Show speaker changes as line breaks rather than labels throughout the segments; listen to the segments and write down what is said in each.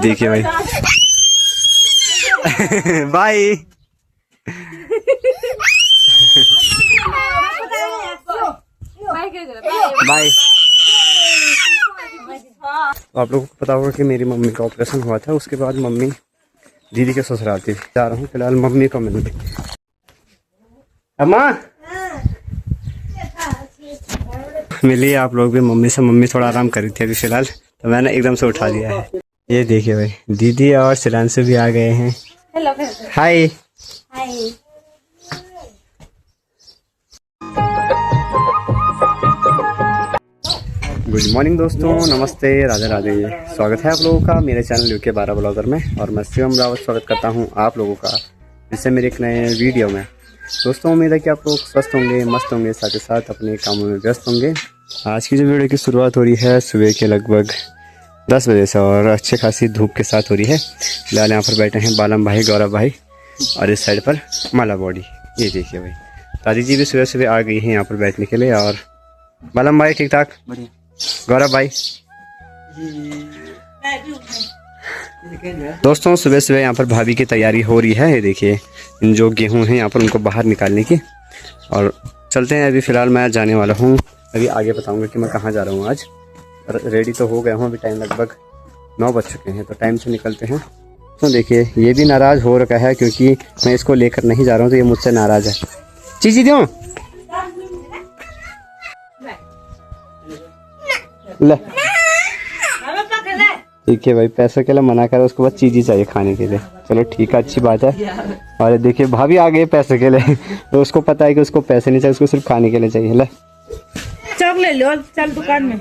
देखिए भाई। Bye bye. आप लोगों को पता होगा कि मेरी मम्मी का ऑपरेशन हुआ था, उसके बाद मम्मी दीदी के ससुराल थी। जा रहा हूँ फिलहाल मम्मी को मिलने। अम्मा मिलिए आप लोग भी मम्मी से। मम्मी थोड़ा आराम कर रही थी अभी फिलहाल, तो मैंने एकदम से उठा दिया है। ये देखिए भाई, दीदी और शिलांशु भी आ गए हैं।
Hello
hi.
Hi.
Good morning दोस्तों, नमस्ते, राधे राधे। स्वागत है आप लोगों का मेरे चैनल यूके 12 ब्लॉगर में, और मैं शिवम रावत स्वागत करता हूं आप लोगों का इससे मेरे एक नए वीडियो में। दोस्तों उम्मीद है कि आप लोग स्वस्थ होंगे, मस्त होंगे, साथ ही साथ अपने कामों में व्यस्त होंगे। आज की जो वीडियो की शुरुआत हो रही है सुबह के लगभग 10 बजे से, और अच्छी खासी धूप के साथ हो रही है। फिलहाल यहाँ पर बैठे हैं बालम भाई, गौरव भाई, और इस साइड पर माला बॉडी। ये देखिए भाई, दादी जी भी सुबह सुबह आ गई हैं यहाँ पर बैठने के लिए। और बालम भाई ठीक ठाक, गौरव भाई। दोस्तों सुबह सुबह यहाँ पर भाभी की तैयारी हो रही है। ये देखिए इन जो गेहूं हैं यहाँ पर उनको बाहर निकालने की, और चलते हैं। अभी फ़िलहाल मैं जाने वाला हूँ, अभी आगे बताऊँगा कि मैं कहाँ जा रहा हूँ आज। रेडी तो हो गया हूँ, अभी टाइम लगभग 9 बज चुके हैं, तो टाइम से निकलते हैं। तो देखिए ये भी नाराज़ हो रखा है क्योंकि मैं इसको लेकर नहीं जा रहा हूँ, तो ये मुझसे नाराज़ है। चीज़ी दो ले। ठीक है भाई, पैसों के लिए मना कर, उसके बाद चीज़ ही चाहिए खाने के लिए। चलो ठीक है, अच्छी बात है। और देखिए भाभी आ गए पैसे के लिए, तो उसको पता है कि उसको पैसे नहीं चाहिए, उसको सिर्फ खाने के लिए चाहिए। ले
चौक ले लो, चल दुकान में।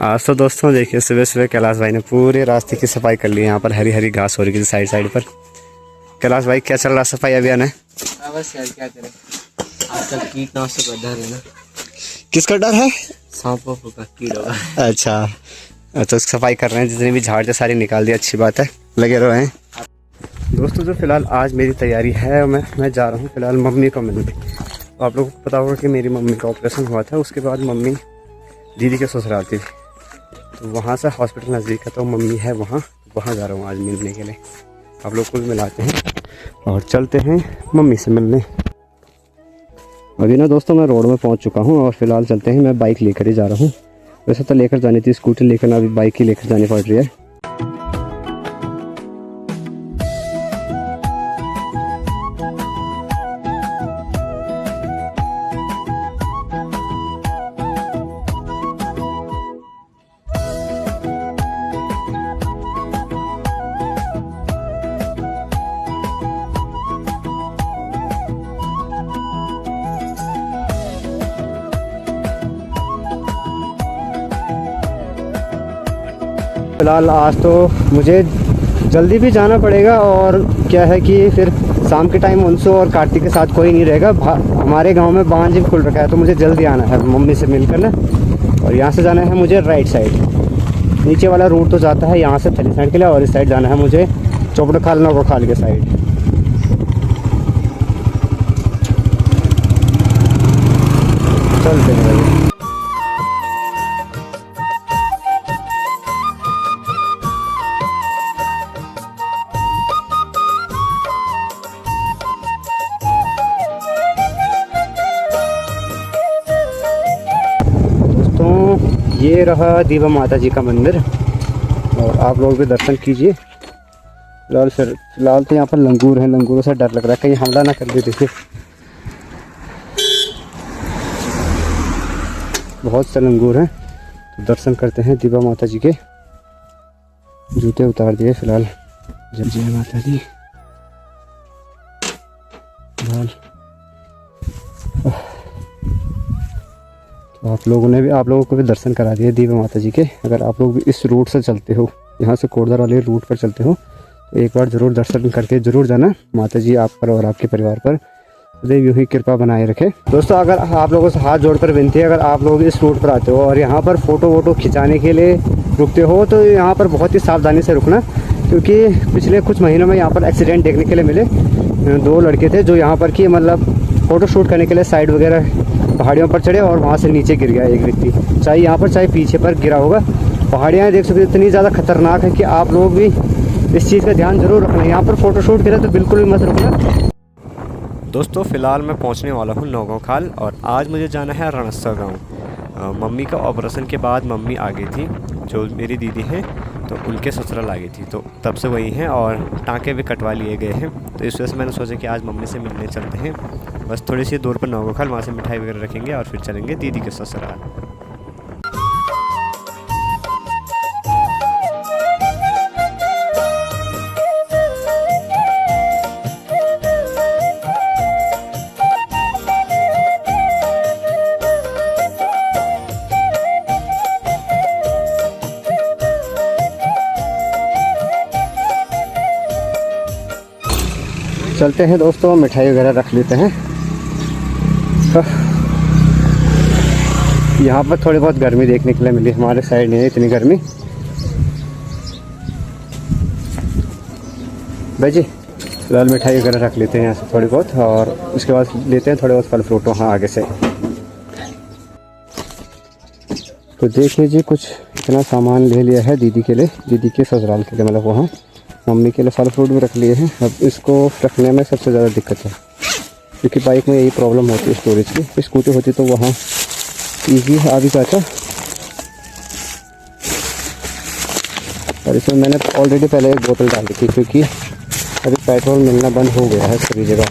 आज तो दोस्तों देखिए सुबह सुबह कैलाश भाई ने पूरे रास्ते की सफाई कर ली। यहाँ पर हरी हरी घास हो रही थी साइड साइड पर। कैलाश भाई क्या चल रहा सफाई अभियान है?
बस यार क्या करें, आजकल कीटनाशक का डर है ना।
किसका डर है?
सांपों का, कीड़ों का।
अच्छा, तो सफाई कर रहे हैं, जितनी भी झाड़ थे सारी निकाल दी। अच्छी बात है, लगे रहो हैं। दोस्तों जो फिलहाल आज मेरी तैयारी है, मैं जा रहा हूँ फिलहाल मम्मी को मिलने। तो आप लोगों को पता होगा कि मेरी मम्मी का ऑपरेशन हुआ था, उसके बाद मम्मी दीदी के ससुराल थी, तो वहाँ से हॉस्पिटल नज़दीक है, तो मम्मी है वहाँ जा रहा हूँ आज मिलने के लिए। आप लोग को भी मिलाते हैं और चलते हैं मम्मी से मिलने। अभी ना दोस्तों मैं रोड में पहुँच चुका हूँ, और फिलहाल चलते हैं। मैं बाइक लेकर ही जा रहा हूँ, वैसे तो लेकर जानी थी स्कूटी, लेकिन अभी बाइक ही लेकर जानी पड़ रही है। फिलहाल आज तो मुझे जल्दी भी जाना पड़ेगा, और क्या है कि फिर शाम के टाइम उनसो और कार्तिक के साथ कोई नहीं रहेगा। हमारे गांव में बांध भी खुल रखा है, तो मुझे जल्दी आना है मम्मी से मिलकर ना। और यहाँ से जाना है मुझे राइट साइड, नीचे वाला रूट तो जाता है यहाँ से थली साइड के लिए, और इस साइड जाना है मुझे चौपड़ खाल नौको खाल के साइड। चलते हैं। ये रहा दीवा माता जी का मंदिर, और आप लोग भी दर्शन कीजिए। फिलहाल तो यहाँ पर लंगूर हैं, लंगूरों से डर लग रहा है कहीं हमला ना कर दे। देखिए बहुत से लंगूर हैं, तो दर्शन करते हैं दीवा माता जी के। जूते उतार दिए फिलहाल। जय माता दी। फिलहाल तो आप लोगों को भी दर्शन करा दिए दीवा माता जी के। अगर आप लोग भी इस रूट से चलते हो, यहाँ से कोटद्वार वाले रूट पर चलते हो, तो एक बार ज़रूर दर्शन करके ज़रूर जाना। माता जी आप पर और आपके परिवार पर सदैव यूँ ही कृपा बनाए रखे। दोस्तों अगर आप लोगों से हाथ जोड़कर विनती है, अगर आप लोग इस रूट पर आते हो और यहाँ पर फ़ोटो वोटो खिंचाने के लिए रुकते हो, तो यहाँ पर बहुत ही सावधानी से रुकना, क्योंकि पिछले कुछ महीनों में यहाँ पर एक्सीडेंट देखने के लिए मिले। 2 लड़के थे जो यहाँ पर कि मतलब फ़ोटो शूट करने के लिए साइड वगैरह पहाड़ियों पर चढ़े, और वहाँ से नीचे गिर गया एक व्यक्ति, चाहे यहाँ पर चाहे पीछे पर गिरा होगा। पहाड़ियाँ देख सकते हो इतनी ज़्यादा खतरनाक है कि आप लोग भी इस चीज़ का ध्यान जरूर रखना। यहाँ पर फ़ोटोशूट करें तो बिल्कुल भी मत रुकना। दोस्तों फ़िलहाल मैं पहुँचने वाला हूँ नौगांव खाल और आज मुझे जाना है रणस्सा गाँव। मम्मी का ऑपरेशन के बाद मम्मी आ गई थी, जो मेरी दीदी हैं तो उनके ससुराल आ गई थी, तो तब से वही हैं और टाँके भी कटवा लिए गए हैं। तो इस वजह से मैंने सोचा कि आज मम्मी से मिलने चलते हैं। बस थोड़ी सी दूर पर नौगांव खाल, वहाँ से मिठाई वगैरह रखेंगे और फिर चलेंगे दीदी के ससुराल। चलते हैं दोस्तों, मिठाई वगैरह रख लेते हैं। यहाँ पर थोड़ी बहुत गर्मी देखने के लिए मिली, हमारे साइड नहीं है इतनी गर्मी। भाई जी फिलहाल मिठाई वगैरह रख लेते हैं यहाँ से थोड़ी बहुत, और उसके बाद लेते हैं थोड़े बहुत फल फ्रूट वहाँ आगे से। तो देख लीजिए कुछ इतना सामान ले लिया है दीदी के लिए, दीदी के ससुराल के लिए, मतलब वहाँ मम्मी के लिए फल फ्रूट भी रख लिए हैं। अब इसको रखने में सबसे ज़्यादा दिक्कत है क्योंकि बाइक में यही प्रॉब्लम होती है स्टोरेज की। स्कूटी होती तो वहाँ ईजी आ भी पाता। और इसमें मैंने ऑलरेडी पहले एक बोतल डाल दी थी क्योंकि अभी पेट्रोल मिलना बंद हो गया है सभी जगह,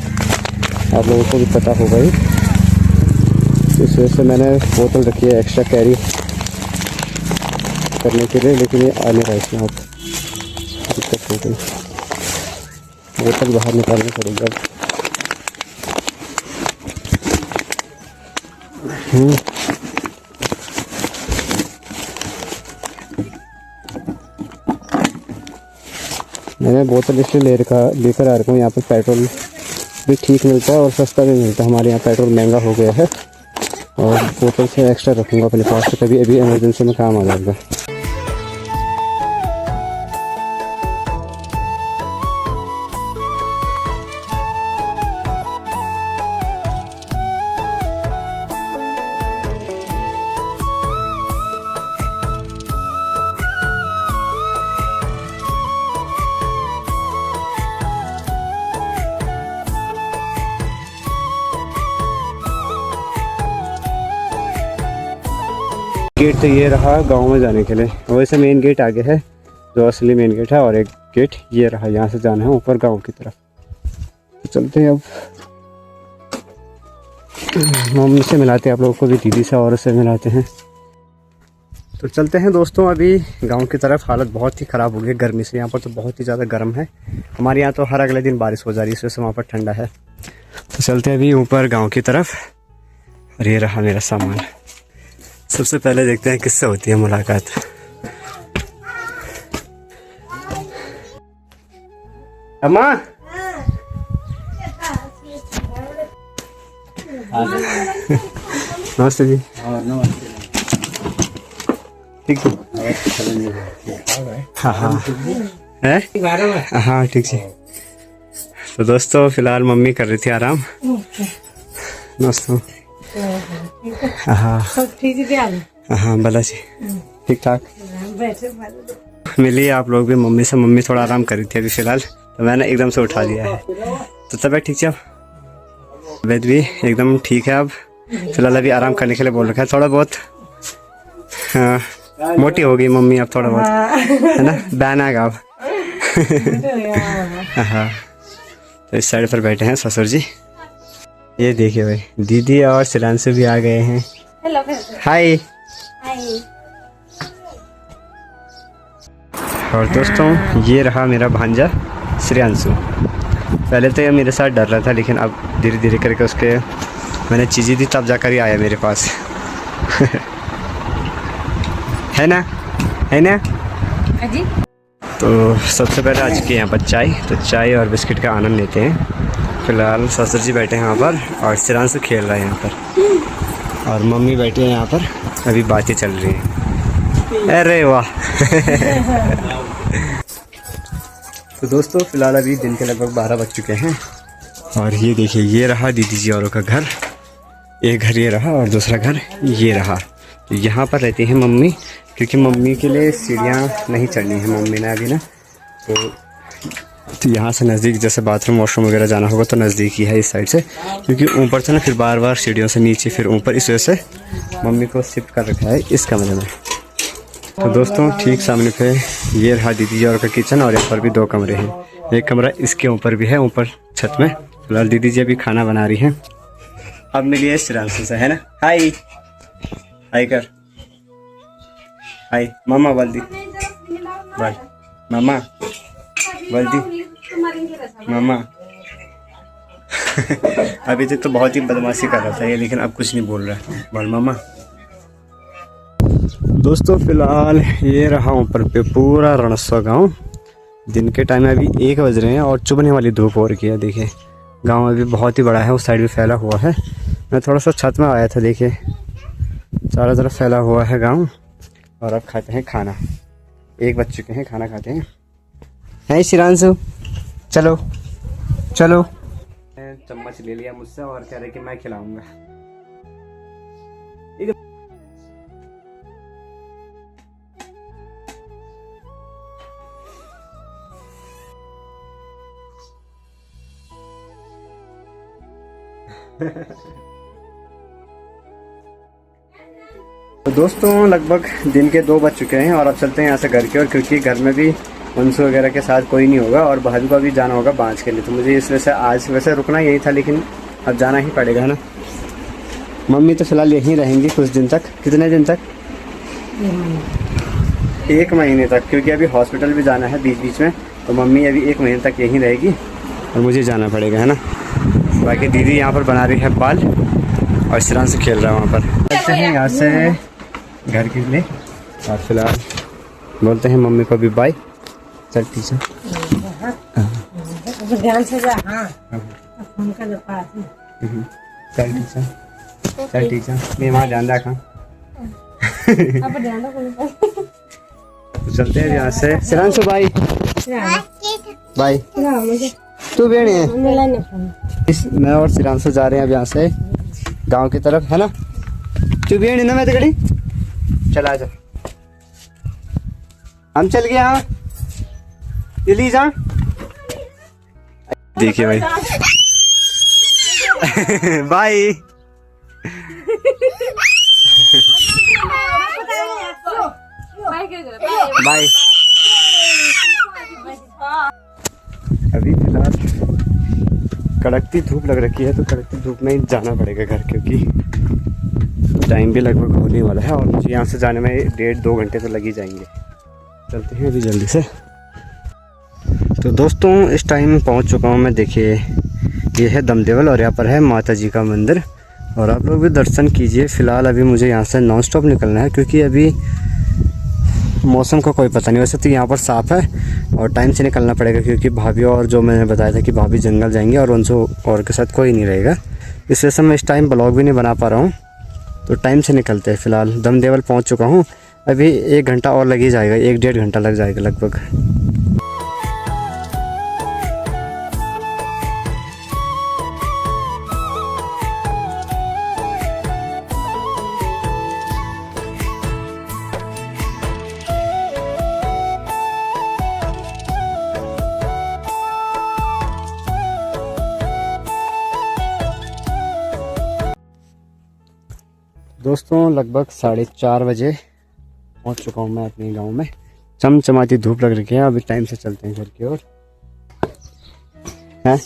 आप लोगों को भी पता होगा ही। इस वजह से मैंने बोतल रखी है एक्स्ट्रा कैरी करने के लिए, लेकिन ये आने का इसमें अब दिक्कत हो गई, बोतल बाहर निकालनी पड़ेगा। मैंने बोतल इसलिए लेकर आ रखा हूँ, यहाँ पर पेट्रोल भी ठीक मिलता है और सस्ता भी मिलता है। हमारे यहाँ पेट्रोल महंगा हो गया है और बोतल से एक्स्ट्रा रखूँगा अपने पास, से कभी अभी इमरजेंसी में काम आ जाएगा। गेट तो ये रहा गांव में जाने के लिए, वैसे मेन गेट आगे है जो असली मेन गेट है, और एक गेट ये रहा, यहाँ से जाना है ऊपर गांव की तरफ। तो चलते हैं अब, मम्मी से मिलाते हैं आप लोगों को भी, दीदी से और उससे मिलाते हैं। तो चलते हैं दोस्तों अभी गांव की तरफ। हालत बहुत ही ख़राब हो गई गर्मी से, यहाँ पर तो बहुत ही ज़्यादा गर्म है। हमारे यहाँ तो हर अगले दिन बारिश हो जा रही है, इस वजह से वहाँ पर ठंडा है। तो चलते हैं अभी ऊपर गाँव की तरफ। और ये रहा मेरा सामान। सबसे पहले देखते हैं किससे होती है मुलाकात। अम्मा नमस्ते जी। ठीक है, हाँ हाँ है, हाँ ठीक है। तो दोस्तों फिलहाल मम्मी कर रही थी आराम। दोस्तों हाँ हाँ भला जी, ठीक ठाक मिली आप लोग भी मम्मी से। मम्मी थोड़ा आराम कर रही थी अभी फिलहाल, तो मैंने एकदम से उठा दिया है। तो तबीयत ठीक है, तबीयत भी एकदम ठीक है। अब फिलहाल अभी आराम करने के लिए बोल रखा है थोड़ा बहुत। हाँ मोटी हो गई मम्मी अब थोड़ा बहुत, है ना, बैन आएगा अब। हाँ तो इस साइड पर बैठे हैं ससुर जी। ये देखिए भाई, दीदी और श्रेयांशु भी आ गए हैं।
हेलो
हाय। और दोस्तों ये रहा मेरा भांजा श्रेयांशु। पहले तो ये मेरे साथ डर रहा था, लेकिन अब धीरे धीरे करके उसके मैंने चीज़ें दी तब जाकर ही आया मेरे पास। है ना, है ना
जी।
तो सबसे पहले आज के यहाँ पर चाय, तो चाय और बिस्किट का आनंद लेते हैं। फिलहाल ससुर जी बैठे हैं यहाँ पर और श्रेयांशु खेल रहा है यहाँ पर, और मम्मी बैठी है यहाँ पर, अभी बातें चल रही हैं। अरे वाह। तो दोस्तों फिलहाल अभी दिन के लगभग 12 बज चुके हैं, और ये देखिए ये रहा दीदी जी औरों का घर। एक घर ये रहा और दूसरा घर ये रहा। तो यहाँ पर रहती है मम्मी, क्योंकि मम्मी के लिए सीढ़ियाँ नहीं चढ़नी है मम्मी ने अभी ना। तो यहाँ से नज़दीक, जैसे बाथरूम वॉशरूम वगैरह जाना होगा तो नज़दीक ही है इस साइड से, क्योंकि ऊपर से ना फिर बार बार सीढ़ियों से नीचे फिर ऊपर, इस वजह से मम्मी को शिफ्ट कर रखा है इस कमरे में। तो दोस्तों ठीक सामने पे ये रहा दीदी जी और का किचन, और यहाँ पर भी 2 कमरे हैं। एक कमरा इसके ऊपर भी है, ऊपर छत में। फिलहाल दीदी जी अभी खाना बना रही हैं। अब मिलिए श्रीरांशु से, है ना। हाय हाय कर, हाय मामा बल्दी बोल, मामा बल्दी मामा। अभी तक तो बहुत ही बदमाशी कर रहा था ये, लेकिन अब कुछ नहीं बोल रहा है। बोल मामा। दोस्तों फिलहाल ये रहा ऊपर पे पूरा रणस्वा गांव। दिन के टाइम में अभी 1 बज रहे हैं और चुभने वाली धूप हो रही है। देखिए गांव अभी बहुत ही बड़ा है, उस साइड भी फैला हुआ है। मैं थोड़ा सा छत में आया था, देखिए चारों तरफ फैला हुआ है गांव। और अब खाते हैं खाना। 1 बज चुके हैं, खाना खाते हैं। है श्रीरांशु, चलो चलो। चम्मच ले लिया मुझसे और कह रहे कि मैं खिलाऊंगा। तो दोस्तों लगभग दिन के 2 बज चुके हैं और अब चलते हैं यहाँ से घर की ओर, क्योंकि घर में भी अंशु वगैरह के साथ कोई नहीं होगा और भाभी को भी जाना होगा बांझ के लिए। तो मुझे इस वजह से आज वैसे रुकना यही था, लेकिन अब जाना ही पड़ेगा, है ना। मम्मी तो फिलहाल यहीं रहेंगी कुछ दिन तक। कितने दिन तक? 1 महीने तक, क्योंकि अभी हॉस्पिटल भी जाना है बीच बीच में। तो मम्मी अभी 1 महीने तक यहीं रहेगी और मुझे जाना पड़ेगा, है ना। बाकी दीदी यहाँ पर बना रही है बाल और श्रीरांशु से खेल रहा है वहाँ पर। चलते हैं यहाँ से घर के लिए और फिलहाल बोलते हैं मम्मी को भी बाय। चल टीचर,
ध्यान से जा। हाँ फोन का जो पास है।
चल टीचर, चल टीचर, मैं वहाँ ध्यान रखा।
अब ध्यान रखो।
तो चलते हैं यहाँ से। श्रीरांशु बाय बाय। तू बेड़ी है, मैं और श्रीरांशु जा रहे हैं अब यहाँ से गांव की तरफ, है ना। तू बेड़ी ना, मैं तो गड़ी चला जा। हम चल गए। हाँ दिल्ली जा। देखिए भाई बाय बाय। अभी फिलहाल कड़कती धूप लग रखी है, तो कड़कती धूप में ही जाना पड़ेगा घर, क्योंकि टाइम भी लगभग होने वाला है और मुझे यहाँ से जाने में 1.5-2 घंटे तो लग ही जाएंगे। चलते हैं अभी जल्दी से। तो दोस्तों इस टाइम पहुँच चुका हूँ मैं। देखिए ये है दमदेवल और यहाँ पर है माता जी का मंदिर, और आप लोग भी दर्शन कीजिए। फ़िलहाल अभी मुझे यहाँ से नॉन स्टॉप निकलना है, क्योंकि अभी मौसम का कोई पता नहीं। वैसे तो यहाँ पर साफ़ है और टाइम से निकलना पड़ेगा, क्योंकि भाभी और जो मैंने बताया था कि भाभी जंगल जाएंगे और उनसे और के साथ कोई नहीं रहेगा। इस वजह से मैं इस टाइम ब्लॉग भी नहीं बना पा रहा हूँ, तो टाइम से निकलते हैं। फ़िलहाल दमदेवल पहुँच चुका हूँ। अभी 1 घंटा और लग ही जाएगा, 1-1.5 घंटा लग जाएगा लगभग। दोस्तों लगभग 4:30 बजे पहुंच चुका हूं मैं अपने गांव में। चमचमाती धूप लग रही है। अभी टाइम से चलते हैं घर की ओर, हैं।